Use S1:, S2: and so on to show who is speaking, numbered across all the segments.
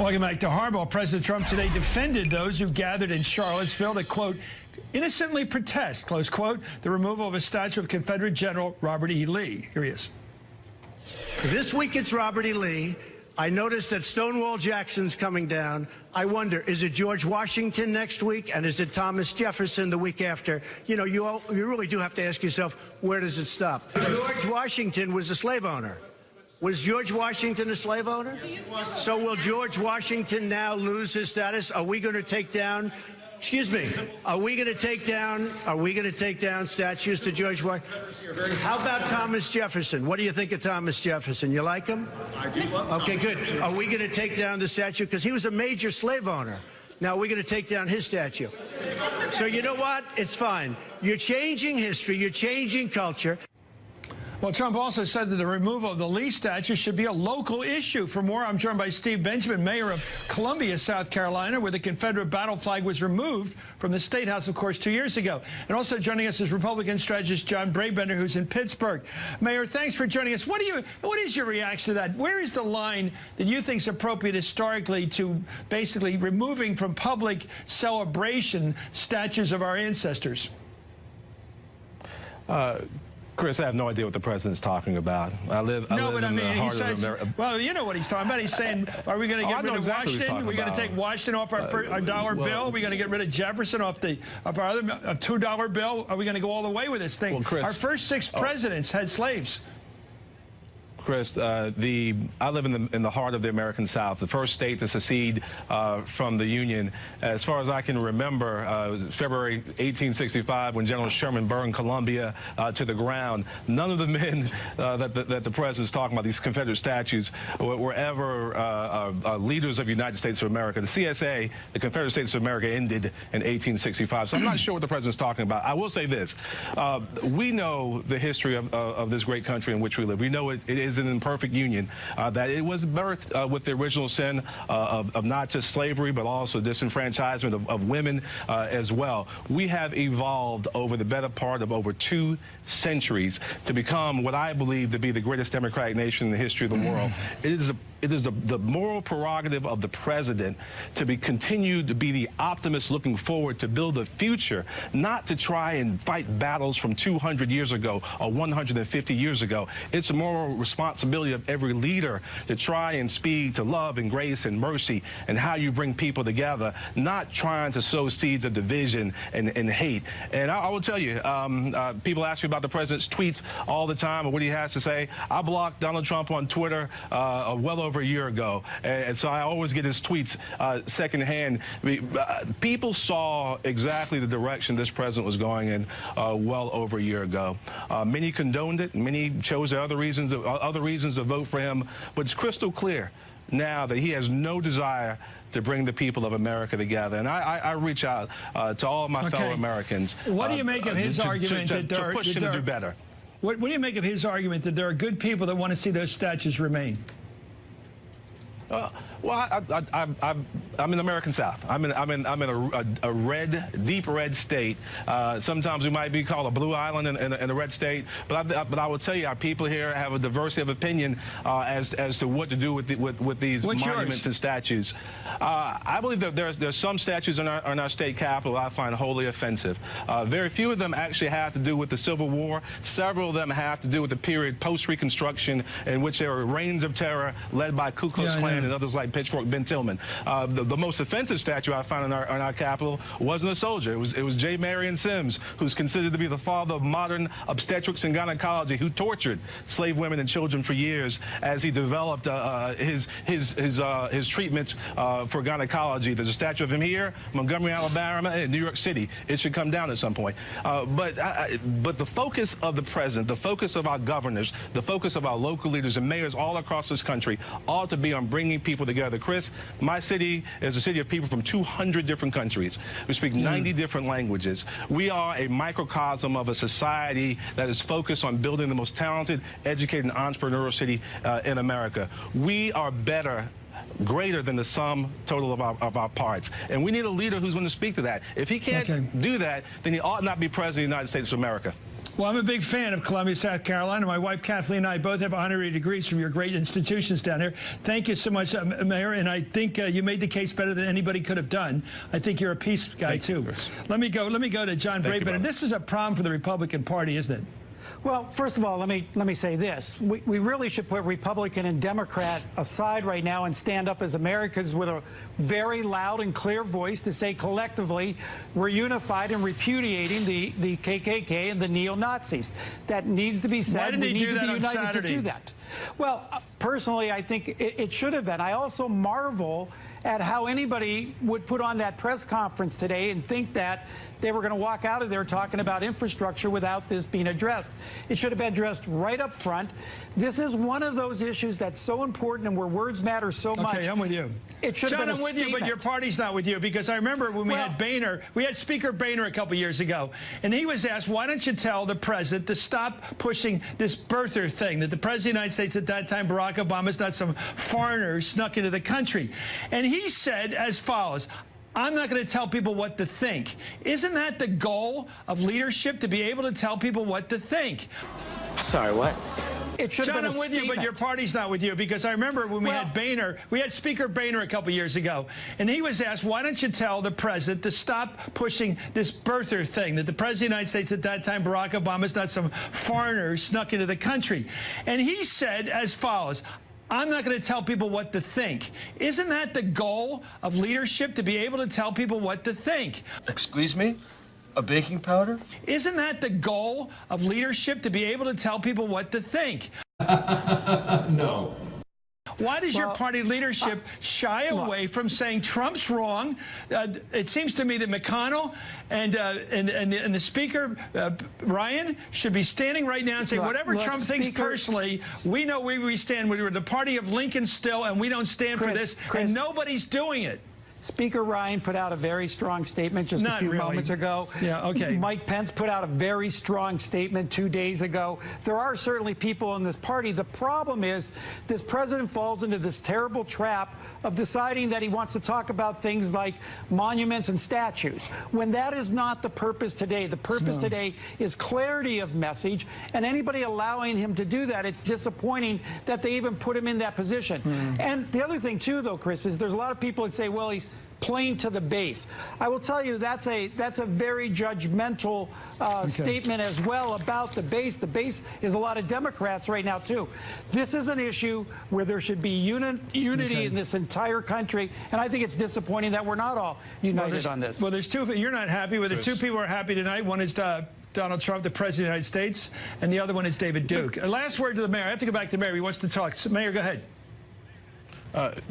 S1: Welcome back to Hardball. President Trump today defended those who gathered in Charlottesville to, quote, innocently protest, close quote, the removal of a statue of Confederate General Robert E. Lee. Here he is.
S2: This week it's Robert E. Lee. I noticed that Stonewall Jackson's coming down. I wonder, is it George Washington next week, and is it Thomas Jefferson the week after? You know, you really do have to ask yourself, where does it stop? George Washington was a slave owner. Was George Washington a slave owner? So will George Washington now lose his status? Are we going to take down, excuse me, are we going to take down statues to George Washington? How about Thomas Jefferson? What do you think of Thomas Jefferson? You like him?
S3: I do love him.
S2: Okay, good. Are we going to take down the statue? Because he was a major slave owner. Now we're going to take down his statue. So you know what? It's fine. You're changing history. You're changing culture.
S1: Well, Trump also said that the removal of the Lee statue should be a local issue. For more, I'm joined by Steve Benjamin, mayor of Columbia, South Carolina, where the Confederate battle flag was removed from the State House, of course, 2 years ago. And also joining us is Republican strategist John Brabender, who's in Pittsburgh. Mayor, thanks for joining us. What is your reaction to that? Where is the line that you think is appropriate historically to basically removing from public celebration statues of our ancestors?
S4: Chris, I have no idea what the president's talking about. I live in the heart of America.
S1: Well, you know what he's talking about. He's saying, are we going to get rid of Washington? We're going to take Washington off our dollar bill. We're going to get rid of Jefferson off our other $2 bill. Are we going to go all the way with this thing?
S4: Well, Chris,
S1: our first 6 presidents had slaves.
S4: Chris, I live in the heart of the American South, the first state to secede from the Union. As far as I can remember, it was February 1865 when General Sherman burned Columbia to the ground. None of the men that the president's talking about, these Confederate statues, were ever leaders of the United States of America. The CSA, the Confederate States of America, ended in 1865. So I'm not sure what the president's talking about. I will say this. We know the history of this great country in which we live. We know it is an imperfect union, that it was birthed with the original sin of not just slavery, but also disenfranchisement of women as well. We have evolved over the better part of over 2 centuries to become what I believe to be the greatest democratic nation in the history of the world. It is the moral prerogative of the president to continue to be the optimist looking forward to build a future, not to try and fight battles from 200 years ago or 150 years ago. It's a moral responsibility of every leader to try and speak to love and grace and mercy and how you bring people together, not trying to sow seeds of division and hate. And I will tell you, people ask me about the president's tweets all the time and what he has to say. I blocked Donald Trump on Twitter well over a year ago, and so I always get his tweets secondhand. People saw exactly the direction this president was going in well over a year ago. Many condoned it, many chose other reasons to vote for him, but it's crystal clear now that he has no desire to bring the people of America together. And I reach out to all of my fellow Americans.
S1: What do you make of his argument
S4: to push him to do better?
S1: What do you make of his argument that there are good people that want to see those statues remain?
S4: Well, I'm in the American South. I'm in a red, deep red state. Sometimes we might be called a blue island in a red state. But I will tell you, our people here have a diversity of opinion as to what to do with these monuments and statues. I believe that there's some statues in our state capitol I find wholly offensive. Very few of them actually have to do with the Civil War. Several of them have to do with the period post-Reconstruction in which there were reigns of terror led by Ku Klux Klan and others like Pitchfork Ben Tillman. The most offensive statue I found in our Capitol wasn't a soldier. It was J. Marion Sims, who's considered to be the father of modern obstetrics and gynecology, who tortured slave women and children for years as he developed his treatments for gynecology. There's a statue of him here, Montgomery, Alabama, and New York City. It should come down at some point. But the focus of the president, the focus of our governors, the focus of our local leaders and mayors all across this country ought to be on bringing people together. Chris, my city is a city of people from 200 different countries who speak 90 different languages. We are a microcosm of a society that is focused on building the most talented, educated, and entrepreneurial city in America. We are better, greater than the sum total of our parts. And we need a leader who's going to speak to that. If he can't do that, then he ought not be president of the United States of America.
S1: Well, I'm a big fan of Columbia, South Carolina. My wife, Kathleen, and I both have honorary degrees from your great institutions down there. Thank you so much, Mayor. And I think you made the case better than anybody could have done. I think you're a peace guy, too. Let me go to John Braben. And this is a problem for the Republican Party, isn't it?
S3: Well, first of all, let me say this. We really should put Republican and Democrat aside right now and stand up as Americans with a very loud and clear voice to say collectively we're unified in repudiating the KKK and the neo-Nazis. That needs to be said.
S1: Why didn't
S3: we need
S1: do
S3: to be
S1: that on
S3: united
S1: Saturday?
S3: to do that. Well, personally, I think it should have been. I also marvel at how anybody would put on that press conference today and think that they were going to walk out of there talking about infrastructure without this being addressed. It should have been addressed right up front. This is one of those issues that's so important and where words matter so much.
S1: Okay, I'm with you.
S3: It should have been a
S1: John, I'm with you, but your party's not with you, because I remember when we had Boehner, we had Speaker Boehner a couple years ago, and he was asked, why don't you tell the president to stop pushing this birther thing, that the president of the United States at that time, Barack Obama, is not some foreigner who snuck into the country. And he said as follows: I'm not going to tell people what to think. Isn't that the goal of leadership, to be able to tell people what to think?
S5: Sorry, what?
S3: It should have
S1: John,
S3: been
S1: I'm with you, but your party's not with you, because I remember when we had Boehner, we had Speaker Boehner a couple years ago, and he was asked, why don't you tell the president to stop pushing this birther thing, that the president of the United States at that time, Barack Obama, is not some foreigner who snuck into the country. And he said as follows: I'm not going to tell people what to think. Isn't that the goal of leadership, to be able to tell people what to think?
S6: Excuse me? A baking powder?
S1: Isn't that the goal of leadership, to be able to tell people what to think?
S5: No.
S1: Why does your party leadership shy away from saying Trump's wrong? It seems to me that McConnell and the Speaker, Ryan, should be standing right now and saying, whatever Trump thinks personally, we know where we stand. We're the party of Lincoln still, and we don't stand for this, and nobody's doing it.
S3: Speaker Ryan put out a very strong statement just a few moments ago.
S1: Yeah, okay.
S3: Mike Pence put out a very strong statement 2 days ago. There are certainly people in this party. The problem is this president falls into this terrible trap of deciding that he wants to talk about things like monuments and statues, when that is not the purpose today. The purpose today is clarity of message, and anybody allowing him to do that, it's disappointing that they even put him in that position. And the other thing, too, though, Chris, is there's a lot of people that say, well, he's playing to the base. I will tell you that's a very judgmental statement as well about the base. The base is a lot of Democrats right now too. This is an issue where there should be unity in this entire country, and I think it's disappointing that we're not all united on this.
S1: Well, there's two. You're not happy with it. Two people are happy tonight. One is Donald Trump, the President of the United States, and the other one is David Duke. Last word to the mayor. I have to go back to the mayor. He wants to talk. So, Mayor, go ahead.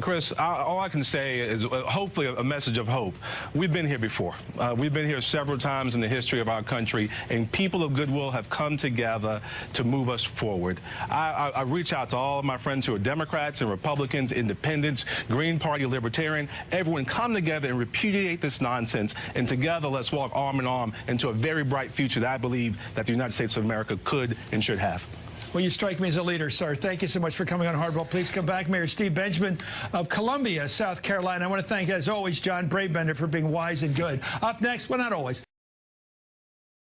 S4: Chris, all I can say is hopefully a message of hope. We've been here before. We've been here several times in the history of our country, and people of goodwill have come together to move us forward. I reach out to all of my friends who are Democrats and Republicans, independents, Green Party, Libertarian. Everyone come together and repudiate this nonsense, and together let's walk arm in arm into a very bright future that I believe that the United States of America could and should have.
S1: Well, you strike me as a leader, sir. Thank you so much for coming on Hardball. Please come back. Mayor Steve Benjamin of Columbia, South Carolina. I want to thank, as always, John Braben for being wise and good. Up next, well, not always.